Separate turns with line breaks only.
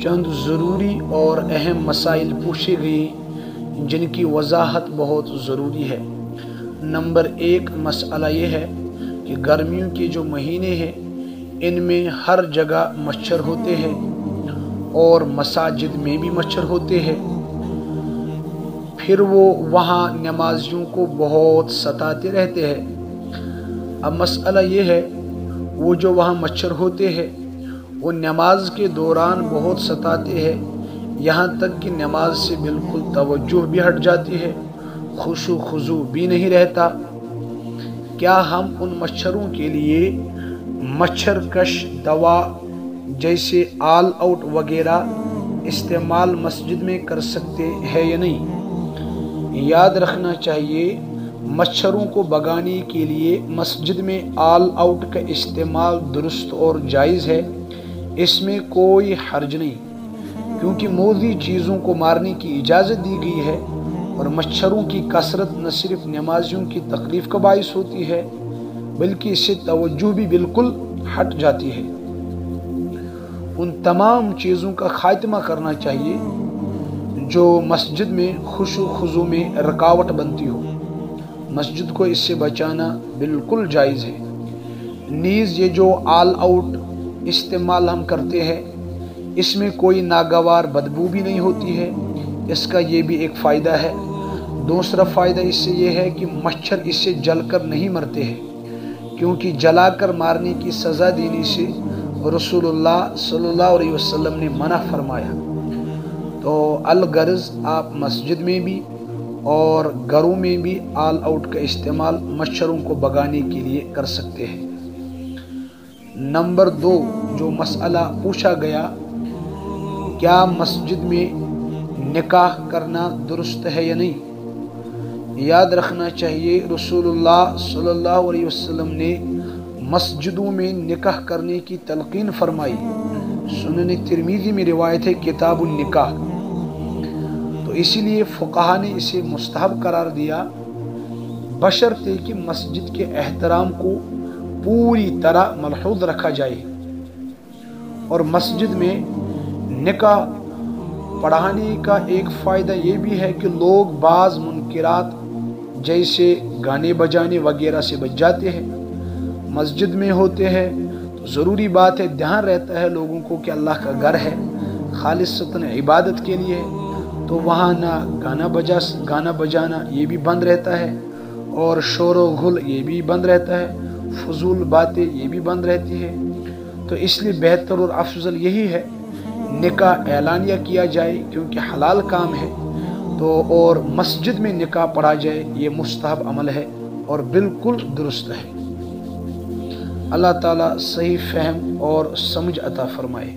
چند ضروری اور اہم مسائل پوچھے گئے جن کی وضاحت بہت ضروری ہے۔ نمبر 1 مسئلہ یہ ہے کہ گرمیوں کے جو مہینے ہیں ان میں ہر جگہ مچھر ہوتے ہیں اور مساجد میں بھی مچھر ہوتے ہیں، پھر وہ وہاں نمازیوں کو بہت ستاتے رہتے ہیں۔ اب مسئلہ یہ ہے وہ جو وہاں مچھر ہوتے ہیں وہ نماز کے دوران بہت ستاتے ہیں، یہاں تک کہ نماز سے بالکل توجہ بھی ہٹ جاتی ہے، خشوع خضوع بھی نہیں رہتا۔ کیا ہم ان مچھروں کے لیے مچھر کش دوا جیسے آل آؤٹ وغیرہ استعمال مسجد میں کر سکتے ہیں یا نہیں؟ یاد رکھنا چاہیے مچھروں کو بھگانے کے لیے مسجد میں آل آؤٹ کا استعمال درست اور جائز ہے، اس میں کوئی حرج نہیں، کیونکہ موذی چیزوں کو مارنے کی اجازت دی گئی ہے، اور مچھروں کی کثرت نہ صرف نمازیوں کی تکلیف کا باعث ہوتی ہے بلکہ اس سے توجہ بھی بالکل ہٹ جاتی ہے۔ ان تمام چیزوں کا خاتمہ کرنا چاہیے جو مسجد میں خشوع خضوع میں رکاوٹ بنتی ہو، مسجد کو اس سے بچانا بالکل جائز ہے۔ نیز یہ جو آل آؤٹ استعمال ہم کرتے ہیں اس میں کوئی ناگوار بدبو بھی نہیں ہوتی ہے، اس کا یہ بھی ایک فائدہ ہے۔ دوسرا فائدہ اس سے یہ ہے کہ مچھر اس سے جل کر نہیں مرتے ہیں، کیونکہ جلا کر مارنے کی سزا دینے سے رسول اللہ صلی اللہ علیہ وسلم نے منع فرمایا۔ تو الغرض آپ مسجد میں بھی اور گھروں میں بھی آل آؤٹ کا استعمال مچھروں کو بھگانے کے لیے کر سکتے ہیں۔ نمبر 2 جو مسئلہ پوچھا گیا، کیا مسجد میں نکاح کرنا درست ہے یا نہیں؟ یاد رکھنا چاہیے رسول اللہ صلی اللہ علیہ وسلم نے مسجدوں میں نکاح کرنے کی تلقین فرمائی۔ سنن ترمذی میں روایت ہے کتاب النکاح، تو اسی لیے فقہا نے اسے مستحب قرار دیا، بشرطے کہ مسجد کے احترام کو پوری طرح ملحوظ رکھا جائے۔ اور مسجد میں نکاح پڑھانے کا ایک فائدہ یہ بھی ہے کہ لوگ بعض منکرات جیسے گانے بجانے وغیرہ سے بچ جاتے ہیں۔ مسجد میں ہوتے ہیں تو ضروری بات ہے، دھیان رہتا ہے لوگوں کو کہ اللہ کا گھر ہے، خالصتاً عبادت کے لیے، تو وہاں نہ گانا بجانا یہ بھی بند رہتا ہے، اور شور و غل یہ بھی بند رہتا ہے، فضول باتیں یہ بھی بند رہتی ہے۔ تو اس لیے بہتر اور افضل یہی ہے نکاح اعلانیہ کیا جائے، کیونکہ حلال کام ہے، تو اور مسجد میں نکاح پڑھا جائے، یہ مستحب عمل ہے اور بالکل درست ہے۔ اللہ تعالیٰ صحیح فہم اور سمجھ عطا فرمائے۔